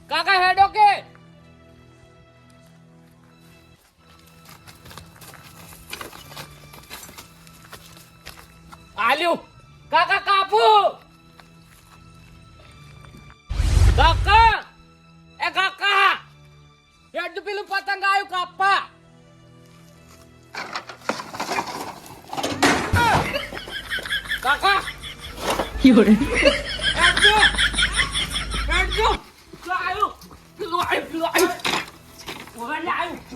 કાકા હેડો કે આલ્યું કાકા કાપુ કાકા એ કાકા હેડ પેલું પતંગ આવ્યું કાપા કાકા Fiore. હેડજો હેડજો પેલું આવ્યું ઓરે આવ્યું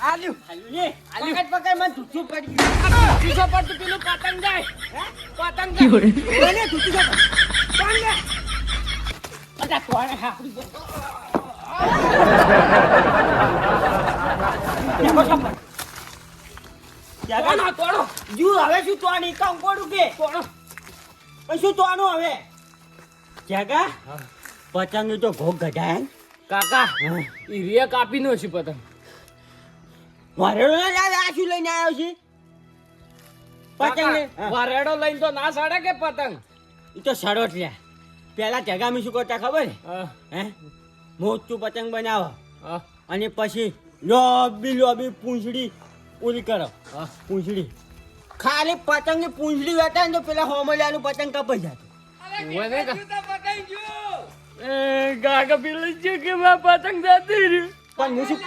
આલ્યું પકડ મને ધૂચું પડી ગયું. પીછો પર તો પેલું પતંગ જાય પતંગ જાય Fiore. મને ધૂચું પકડ. કોણ લે? અચ્છા તોડે હાપડી તોડો તોડો જુ હવે શું તોડી કંકોડું કે તોડો શું તોડું હવે જગા પતંગ તો ભોગ ગઢાય કાકા ઈ રે કાપી નો છે પતંગ વરેડો ના યાર આ શું લઈને આવ્યો છે પતંગ ને વરેડો લઈને તો ના સાડે કે પતંગ એ તો સડોટ લ્યા પેલા જગામી શું કરતા ખબર હા, હે મોટું પતંગ બનાવો હા, અને પછી લોબી લોબી પૂંછડી પૂરી કરો હા. પૂંછડી ખાલી પતંગની પૂંછડી વેટા ને તો પેલા હોમલિયાનું પતંગ કપાઈ જતું ઓય ને કાકા પેલું છે કે મેં પતંગ જતી રહ્યું પણ હું શું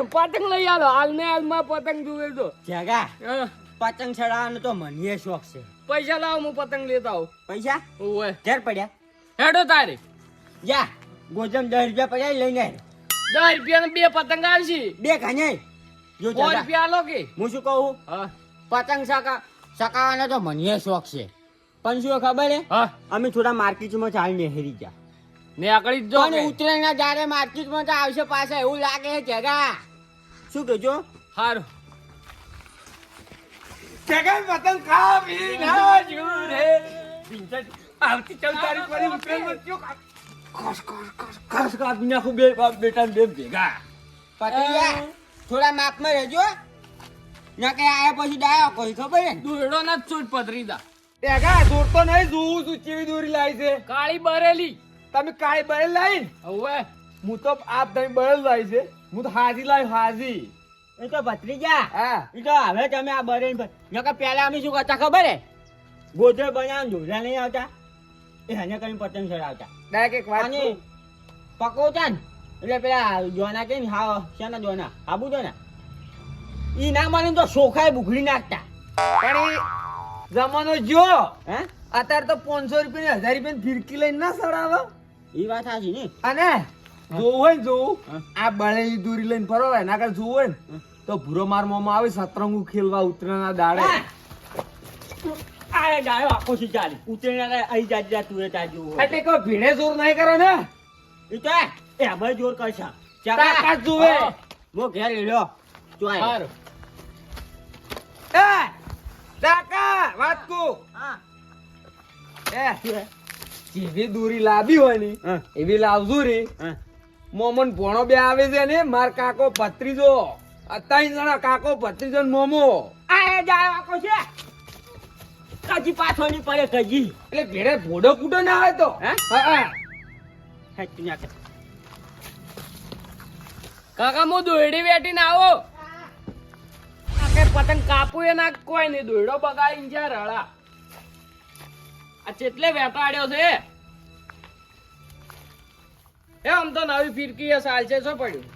પતંગ લઈ આલો હાલ ને હાલમાં પતંગ જુએ તો જગા હા, પતંગ ચડાવવાનો તો મને શોખ છે પૈસા લાવો હું પતંગ લેતા આવું પૈસા ઓય ઘેર પડ્યા હેડો તારે જા ગોજમ 10 રૂપિયા પડ્યા લઈને આય. 10 રૂપિયા બે પતંગ આવશે બે ખાને જો 100 જગા રૂપિયા આલો કે હું શું કહું હા પતંગ સકાવવાનો તો મને શોખ છે પણ શું ખબર હે હા અમે થોડા માર્કેટમાં ચાલીને હેરી ગયા ને આકડી જો પણ ઉત્તરાયણના જ્યારે માર્કેટમાં તો આવશે પાછા એવું લાગે છે જગા શું કહેજો હારું જગન પતંગ કાપી ના જુરે આવતી 14 તારીખ પર ઉતરેલ મચ્યો ખાસ કાપી નાખું બે બાપ બેટા ને બે ભેગા પતંગિયા થોડા માપમાં રહેજો ના કે આયા પછી ડાયો કોઈ ખબર હે દોરડો ના છૂટ પથરી દા ભેગા દોરતો નહીં જોઉં છું ચેવી દોરી લાવી છે કાળી બરેલી તમે કાળી બળેલ લાવી હવે હું તો આપ તમે બળેલ લાવી છે હું તો હાજી લાવી હાજી એ તો ભત્રીજા હા એ તો હવે તમે આ બરે નકર પહેલા અમે શું કરતા ખબર હે ગોધરે બનાવ ઢોલા નહીં આવતા એ હને કરીને પતંગ ચડાવતા ડાયરેક્ટ એક વાત અને કહું? પકોવતા ને એટલે પેલા જોના કે હા શાના જોના આબુ જોના ઈ ના માને તો સોખાય બુઘડી નાખતા પણ ઈ જમાનો જો હે અત્યારે તો 500 રૂપિયા 1000 રૂપિયા ફિરકી લઈને ના સડાવે ઈ વાત સાચી ને અને જોવું હોય ને જોવું હા. આ બળેલી દોરી લઈને ફરો હોય ના કર જોવું હોય ને તો ભૂરો માર મોમાં આવે સતરંગુ ખેલવા ઉતરેના દાડે આ ડાયો આખો સી ચાલી ઉતરેના આઈ જાત તું એ તાજુ એટલે કોઈ ભીડે જોર નહીં કરો ને ઈ તો એ અમે જોર કરશા તાકાત જોવે. મો ઘેર લ્યો ચોય હારું એ કાકા વાત કો હા એ જેવી દોરી લાવી હોય ને હા. એવી લાવજો રે હા મોમન ભોણો બે આવે છે ને માર કાકો ભત્રીજો આ 3 જણા કાકો ભત્રીજો ને મોમો આ ડાયો આખો છે કાજી પાછળની પડે કજી એટલે ભેડે ભોડો કૂટો ના આવે તો હે? હા હેચી નાખે કાકા હું દોરડી વેટીને આવો આ કે પતંગ કાપું એ ના કોઈ નહીં દોરડો બગાડીને જ્યાં રળા આ ચેટલે વેટાડ્યો છે એ આમ તો નવી ફિરકી એ સાલ છે શું પડ્યું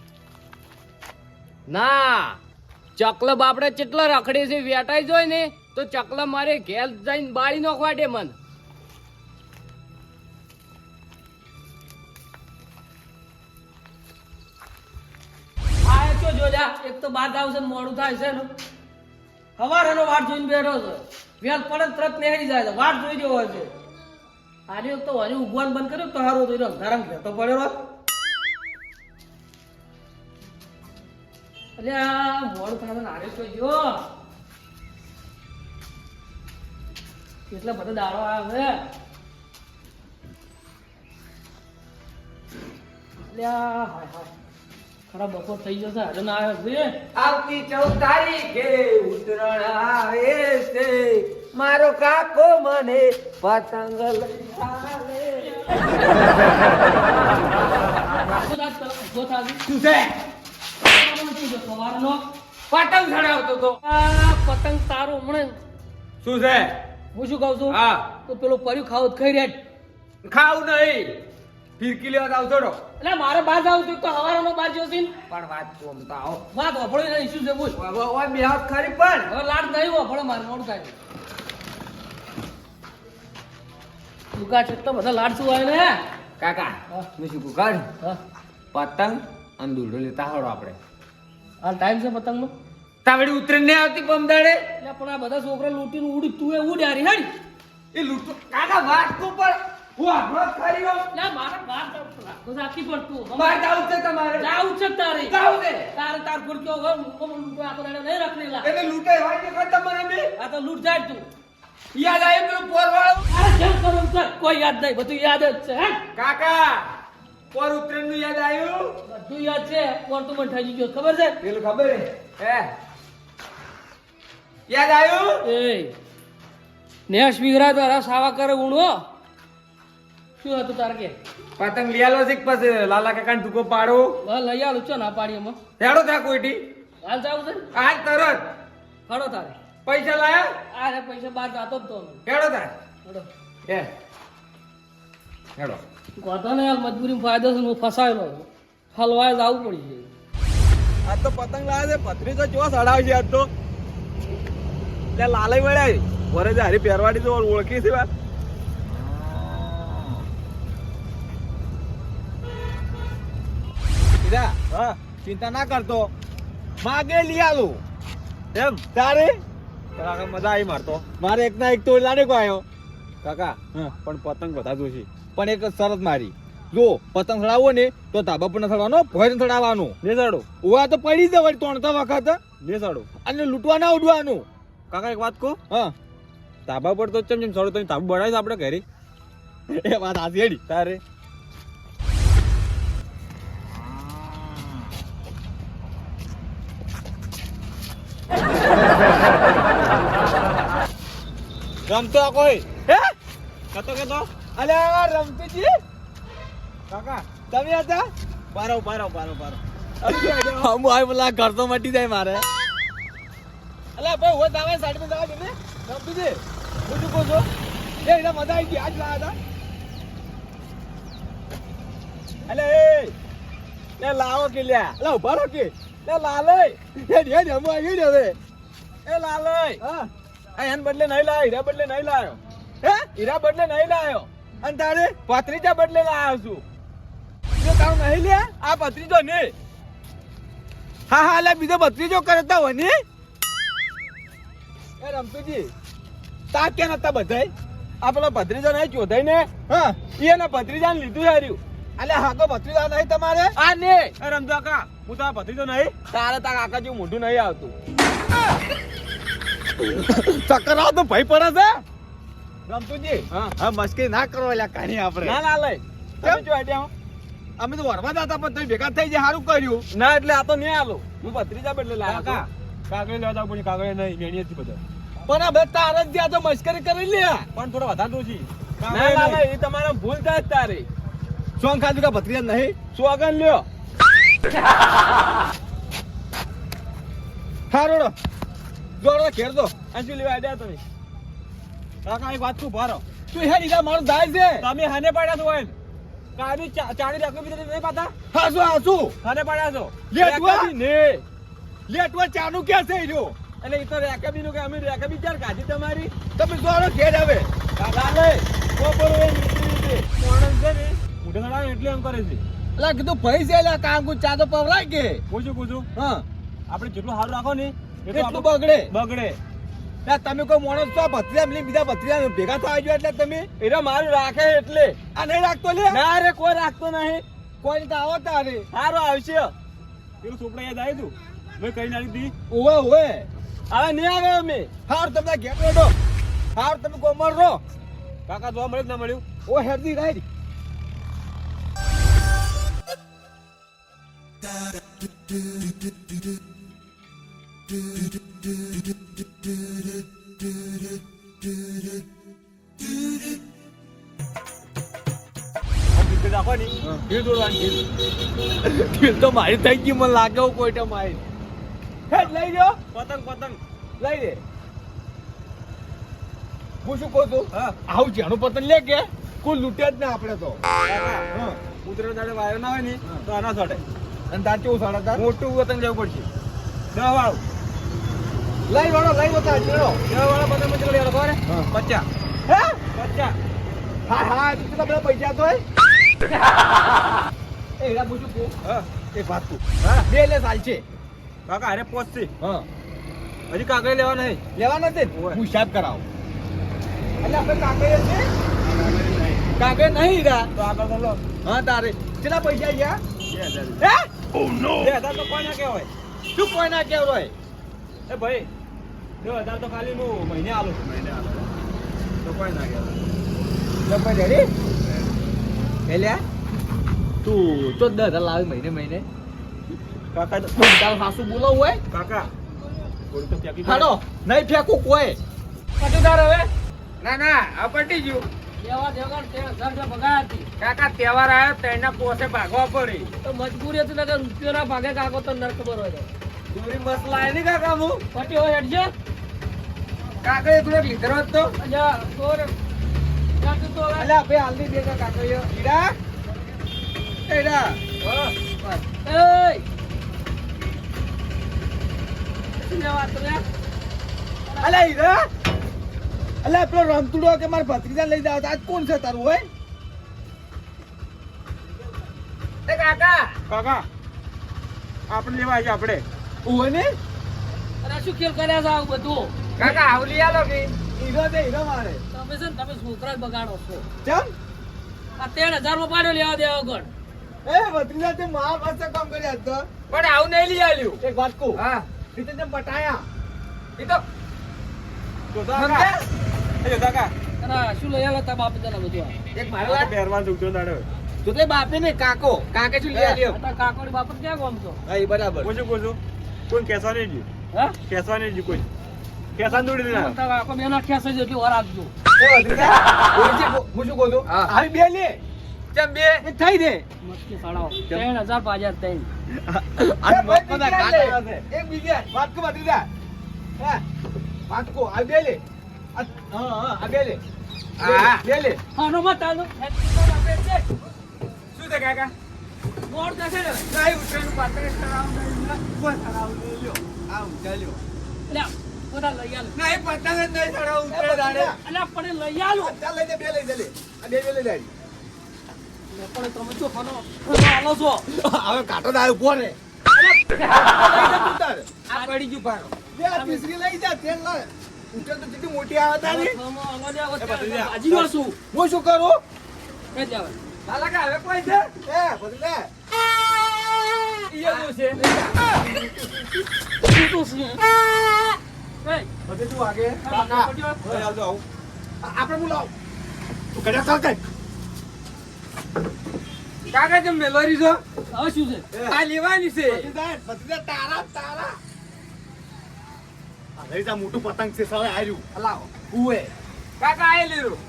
ના ચકલો બાપડે ચેટલો રખડે છે વેટાઈ જોય ને તો ચકલો મારે ઘેર જઈને બાળી નોખવા દે મન આ તો જોજા એક તો બાદ આવશે ને મોડું થાય છે ને હવારનો વાટ જોઈને બેઠો છે વેલ પડે તરત નીકળી જાય છે વાટ જોઈ રહ્યો હોય છે આજે તો હજી ઉગવાન બંધ કર્યો તો હારો જોઈ રહ્યો ગરમ ઘેતો પડ્યો હોત. અલ્યા મોડું થાય ને હારે તો જો કેટલા બધા દાડો આવે અલ્યા હાય હાય ખરા બપોર થઈ જશે આજે ના આવ્યો છે આવતી 14 તારીખે ઉત્તરાયણ આવે છે મારો કાકો મને પતંગ લઈ ચાલે. ઉભો થાજી. શું છે? શું છે સવારનો? પતંગ ચડાવતો તો. આ પતંગ તારો હમણાં શું છે? હું શું કહું છું હા તો પેલો પર્યું ખાવ તો ખાઈ રહ્યા ખાવું નહીં ફિરકી લેવા જાવ છોડો. એટલે મારે બહાર જાવ તો હવારનો બહાર જોશી ને પણ વાત કોમતા આવો વાત વફળો નહીં શું છે પૂછ ઓય બે હાથ ખરી પણ હવે લાડ નહીં વફળો મારે મોડું થાય દુકા છે તો બધા લાડ શું આવે ને કાકા હા. હું શું કહું કાઢ હા પતંગ અને દૂધો લેતા હળો આપણે હાલ ટાઈમ છે પતંગનો તાવડી ઉતરીને નહીં આવતી પમદાડે એટલે પણ આ બધા છોકરા લૂંટીને ઉડી તું એ ઉડ યારી હેડ એ લૂંટો કાકા વાત તો પણ હું આપણો ખરી હો એટલે મારે વાત રાખો રાખી પડતું બહાર જાવું છે તમારે જાવું છે તારી જાવું છે તારે તાર ફૂરક્યો હવે હું લૂંટવા આ તો નહીં રખડેલા એટલે લૂંટે હોય કે કરતા મને બે આ તો લૂંટ જાય તું યાદ આવે પેલું પોરવાળો અરે જેમ કરો એમ કર કોઈ યાદ નહીં બધું યાદ જ છે હે કાકા પોર ઉતરેન નું યાદ આવ્યું બધું યાદ છે કોણ તું મને ઠજી ગયો ખબર છે પેલું ખબર હે યાદ આવ્યું એ નેસ વિગરા દ્વારા સાવા કરે ઉણો શું હતું તારે કે પતંગ લીયાલો છે કે પછી લાલા કાકા ટૂંકો પાડો બસ લઈ આલું છો ના પાડી એમાં હેડો થા કોઈટી હાલ જાવું છે આજ તરત ખડો તારે પૈસા લાયા આ રે પૈસા બહાર જાતો જ તો હેડો તાર ખડો હે હેડો વાંધો ને યાર મજબૂરી ફાયદો છે હું ફસાયેલો છું. હલવાય જવું પડી છે આજ તો પતંગ લાવે છે પથરી તો ચો સડાવશે આજ તો એટલે લાલય વળ્યા વરે જે હારી પહેરવાડી તો ઓળખી છે વાત હા ચિંતા ના કરતો માગે લઈ આલું એમ તારે કાકા મજા આવી મારતો મારે એક ના એક તો લાડે કો આવ્યો કાકા પણ પતંગ બધા જોશે પણ એક શરત મારી જો પતંગ ચડાવવો ને તો ધાબા પર ચડવાનો ભોય ચડાવવાનું ને ચડો ઉવા તો પડી જ વળી તોણતા વખત ને ચડો અને લૂંટવા ના ઉડવાનું કાકા એક વાત કહો હા ધાબા પર તો ચમ ચમ ચડો તમે ધાબુ બનાવીશ આપણે ઘરે એ વાત હાથી હેડી તારે રમતો કોઈ હે કતો અલે રમતુજી કાકા તમે હતા પારો હું આય બોલા ઘર તો મટી જાય મારે અલે ભાઈ હું દાવા સાઈડ માં દાવા દે રમતુજી હું શું કહું છું એ એના મજા આવી ગઈ આજ લાયા હતા અલે એ લાવો કે લ્યા અલે ઉભા રહો કે એ લાલય એ હું આવી ગયો હવે એ લાલય હા એન બદલે નહીં લાયો હીરા બદલે નહીં લાયો હે હીરા બદલે નહીં લાયો અને તારે પત્રીજા બદલે લાયો છું જો તારું નહીં લે આ પત્રીજો ને હા હા લે બીજો પત્રીજો કરતા હોય ને એ રમતુજી તા કે નતા બધાય આ પેલો ભત્રીજો નહીં ચોધાઈ ને હા એને ભત્રીજાને લીધું હાર્યું અલે હા તો ભત્રીજા નહીં તમારે આ ને એ રમતા કા હું તો ભત્રીજો નહીં તારે તા કાકા જેવું મોઢું નહીં આવતું ચક્કર આવ તો ભાઈ પડે છે રમતુજી હા મસ્કી ના કરો એટલે કાની આપણે ના ના લઈ તમે જો આડ્યા અમે તો વરવા જતા પણ તમે ભેગા થઈ જાય સારું કર્યું ના એટલે આ તો નહીં આલો હું ભત્રીજા બદલે લાયા કા કાગળે લેવા જાવ પણ કાગળે નહીં મેણીએ થી બધા પણ હવે તાર જ જ્યાં તો મસ્કરી કરી લે પણ થોડો વધારે દોશી ના ના એ તમારા ભૂલ થાય જ તારે સોંગ ખાધું કા ભત્રીજા નહીં સોગન લ્યો હારોડો જોડો ઘેર દો આ શું લેવા આડ્યા તમે કાકા એક વાત તું ભારો તું હે દીધા મારું દાય છે તમે હાને પાડ્યા છો એમ કાની ચાડી રાખો બીજે નહીં પાતા હાસુ હાને પાડ્યા છો લેટવા ને લેટવા ચાનું કે છે ઈરો એટલે ઈ તો રેકાબી નું કે અમે રેકાબી ચાર કાઢી તમારી તમે જોડો ઘેર હવે કાકા લે કોપરો એ નીકળી કોણન છે ને ઉડે નડા એટલે એમ કરે છે એટલે કીધું ભાઈ છે એટલે કામ કુ ચા તો પવરાય કે પૂછું હા આપણે જેટલું સારું રાખો ને એટલું બગડે તમે કોઈ માણસ તો ભત્રીજા મિલી બીજા ભત્રીજા ભેગા થવા જોઈએ એટલે તમે એરા મારું રાખે એટલે આ નહીં રાખતો લે ના રે કોઈ રાખતો નહીં કોઈ તો આવો તારે સારું આવશે પેલું છોકરા યાદ આવી તું મેં કઈ નાખી દી ઓવે હવે નહીં આવે અમે હાર તમને ઘેર બેઠો હાર તમે કોમર રહો કાકા જોવા મળ્યું ના મળ્યું ઓ હેરદી રાઈડ ઢીલ તો મારી થઈ ગઈ મને લાગે એવું કોઈ તો મારી હેડ લઈ લ્યો પતંગ પતંગ લઈ લે હું શું કહું છું આવું જેનું પતંગ લે કે કોઈ લૂટે જ ના આપણે તો ઉતરે દાડે વાયો ના હોય ને તો આના સડે અને તાર કેવું સડે તાર મોટું પતંગ લેવું પડશે 10 વાળું લઈ વાળો લઈ બતા ચેડો 10 વાળા પતંગ માં ચેડો ખબર 50 હે 50 હા હા તું કેટલા બધા પૈસા તો એ એરા પૂછું કો હા એક વાત તું હા બે લે સાલ છે કાકા અરે પોચતી હા હજી કાગળ લેવા નહીં લેવા નથી હું હિસાબ કરાવ એટલે આપણે કાગળ છે કાગળ નહીં રા તો આગળ બોલો હા તારે કેટલા પૈસા ગયા 2000 હે ઓ નો 2000 તો કોઈ ના કહેવાય શું કોઈ ના કહેવાય એ ભાઈ 2000 તો ખાલી હું મહિને આલું તો કોઈ ના કહેવાય તો ભાઈ રેડી એલ્યા તું 14000 લાવી મહિને મહિને કાકા તો તારો સાસુ બોલાવ હોય કાકા કોઈ તો ફેંકી હાલો નહીં ફેંકું કોઈ કટુદાર હવે ના ના આ પટી ગયું લેવા દેવગણ 13000 બગાડ હતી કાકા તહેવાર આવ્યો તેના પોસે ભાગવા પડી તો મજબૂરી હતી નકર રૂપિયો ના ભાગે કાકો તો નર ખબર હોય ચોરી મસલા આય ની કાકા હું પટી હોય હેડજો કાકા એકલો લીધરો તો અજા તોર જાતું તો હવે અલ્યા બે હાલની દે કાકા હીરા એડા એય શું લેવા તો રે અલ્યા હીરા અલ્યા પેલો રમતુડો કે મારા ભત્રીજા લઈ જાવ આજ કોણ છે તારું હોય એ કાકા કાકા આપણે લેવા આવી આપણે ઓય ને અરે શું ખેલ કર્યા છે આવું બધું કાકા આવલી આલો કે હીરો દે હીરો મારે તમે છે ને તમે છોકરા જ બગાડો છો કેમ આ 13000 માં પાડ્યો લેવા દેવા ગણ એ ભત્રીજા તે મહા પાસે કામ કર્યા તો પણ આવું નહીં લઈ આલ્યું એક વાત કહું હા રીતે તેમ પટાયા ઈ તો કાકા એ કાકા અરે શું લઈ આલો તા બાપ તને બધું એક મારા પહેરવા દુખતો દાડો તો તે બાપે ને કાકો કાકે શું લઈ આલ્યો આ કાકોડી બાપ ક્યાં ગોમ છો હા ઈ બરાબર કોશું કોઈ કેસવા નહીં જી હા કેસવા નહીં જી કોઈ કેસા દોડી દેના તા કાકો મેના ખેસ જ એટલી વાર આપજો એ વદરીજા હું શું કહું છું આવી બે લે કેમ બે એ થઈ દે મસ્તી સાડાઓ 13000 પાજર તઈ આ મસ્તના કાટા છે એક બીજા વાત કો વદરીજા હા વાત કો આ બે લે હા આ બે લે હા બે લે હા નો મત આનો શું છે કાકા મોડ દેખે ને નહીં ઉતરેનું પાત્ર કરાવ નહીં કોઈ કરાવ લ્યો આ ઉતાલ્યો લે પોતા લઈ આલ નહીં પતંગ જ નહીં ચડાવ ઉતરે દાડે અલ્યા પણ લઈ આલો ચાલ લઈ દે બે લઈ દે લે આ બે લઈ લે લે પણ તમે જો ખાનો આલો છો હવે કાટો દા ઉભો રે આ પડી ગયું પારો બે આ તીસરી લઈ જા તેલ લે ઉતર તો કેટલી મોટી આવે તારી આજી નો શું હું શું કરું કે જાવ લાલા કે હવે કોઈ છે એ બદલે ઈયો નું છે તું શું એ બધે તું આગે કાકા હવે આવજો આવ આપણે બોલાવ તું કડા ચાલ કઈ કાકા જેમ મેલોરી છો હવે શું છે આ લેવાની છે બધે તારા તારા આ લઈ જા મોટું પતંગ છે સવાય આર્યું હલાવો ઉએ કાકા આય લીધું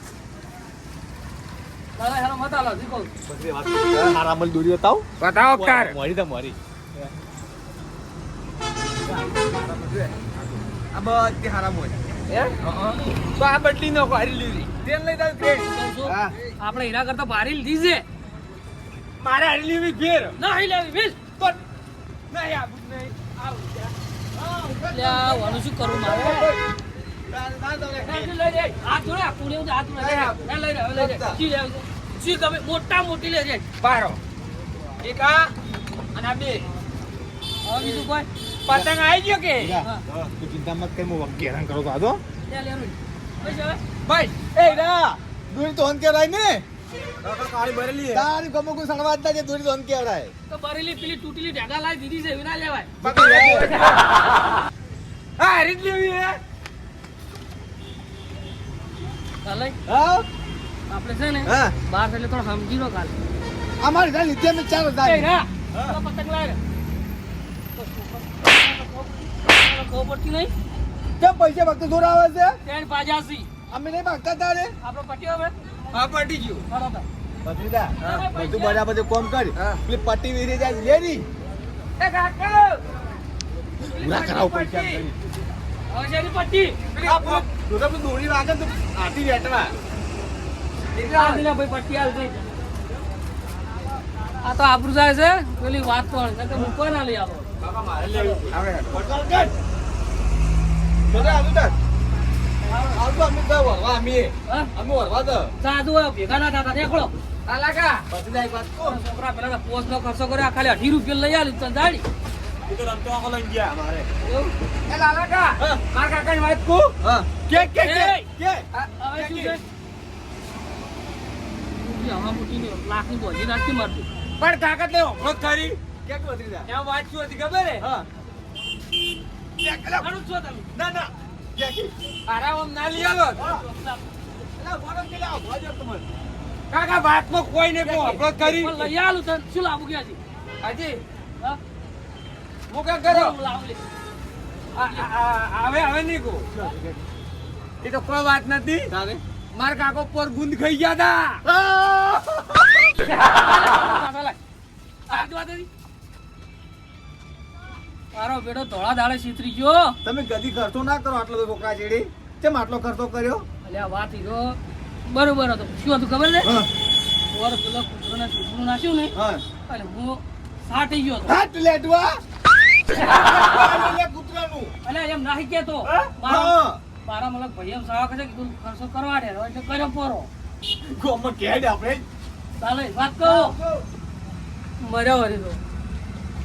તારા હેરો મત આલો દીકો બધે વાત મારા મલ દોરી બતાવ બતાવો કાર મારી તો મારી આ બધી હારામ હોય તો આ બદલી નો હારી લીધી તેલ લઈ દે ટ્રેન હા આપણે હીરા કરતા ભારી લીધી છે મારે હારી લીધી ફેર નહીં લેવી વીસ તો નહીં આવું નહીં આવું લ્યા વાનું શું કરું મારે લઈ લે હાથ જોડે પૂરે હાથ જોડે લઈ લે જી લે જી ગમે મોટા મોટી લે રે પારો એક આ અને આ બે હવે બીજું કોઈ પતંગ આવી ગયો કે હા તું ચિંતા મત કર હું વગી હેરાન કરો તો આજો લે લે પૈસા ભાઈ એ રા દોરી તો હન કેવરાય ને કાકા કાળી ભરેલી હે તારી ગમો કોઈ સણવાત ના જે દોરી તો હન કેવરાય તો બરેલી પેલી તૂટેલી ઢેગા લાવી દીધી છે એવી ના લેવાય હા રીત લેવી હે ચાલે હા આપણે છે ને હા બાર એટલે થોડો સમજી લો કાલે અમારી જા લીધે મે 4000 એ રા તો પતંગ લાય રે ખબર પડતી નહીં કેમ પૈસા વખતે જોર આવે છે ત્રણ પાજાસી અમે નહીં ભાગતા તારે આપણો પટ્યો હવે હા પટી ગયું બરોબર ભત્રીજા બધું બરાબર કોમ કર પેલી પટ્ટી વીરી જાય લેરી એ કાકા પૂરા કરાવ પૈસા કરી હવે શેની પટ્ટી તો તમે દોરી વાગે તો આટી વેટવા આ દિલા ભાઈ પટ્ટી આલ દે આ તો આબરૂ જાય છે પેલી વાત તો છે કે મૂકો ના લઈ આવો કાકા મારે લેવું આવે પટલ કર જોડે આજુ તક આવતો અમે તો વરવા અમે હા અમે વરવા તો સાધુ હોય ભેગા ના થતા દેખડો કાકા ભત્રીજા એક વાત કહું છોકરા પેલા પોસ્ટ નો ખર્ચો કર્યો આ ખાલી 18 રૂપિયા લઈ આલી તો દાડી એ તો રમતો આખો લઈ ગયા અમારે એવું એ લાલાકા હા. માર કાકાની વાત કહું હા કે એ! કે હવે શું છે હવા મૂકીને લાખની બોજી નાખી મારતું પણ કાકા તે ઓફરો કરી કે ભત્રીજા એમાં વાત શું હતી ખબર હે હા ખરું છો તમે ના ના કે આરામ ના લઈ આલો એલા બોલો કે લાવ ભાજો તમને કાકા વાતમાં કોઈ ને કોઈ ઓફરો કરી પણ લઈ આલું તને શું લાવું ગયા છે હાજી હા હું કાં કરો હું લાવું લે હવે નહીં કહું એ તો કોઈ વાત નથી તારે માર કાકો પર ગુંદ ખાઈ ગયા તા મારો બેટો ધોળા દાડે સીતરી ગયો તમે ગધી ખર્ચો ના કરો આટલો બધો છોકરા જેડી કેમ આટલો ખર્ચો કર્યો એટલે આ વાત હીરો બરોબર હતો શું હતું ખબર છે હા ઓર પેલો કૂતરોને ચૂંટણું નાખ્યું ને હા એટલે હું સાટી ગયો હતો હાટ લેટવા લે કૂતરાનું એટલે એમ નાખી કેતો હા મારા મતલબ ભાઈ એમ સાવા કરે કીધું ખર્ચો કરવા દે એટલે કર્યો પોરો ગોમાં કેડ આપણે ચાલે વાત કહો મર્યા વળી તો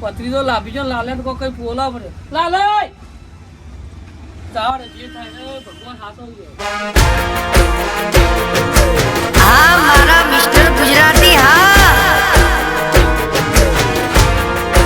પત્રી તો લાભી જો લાલે તો કઈ પોલા પડે લાલે ચાવડે જે થાય છે ભગવાન હાથો ગયો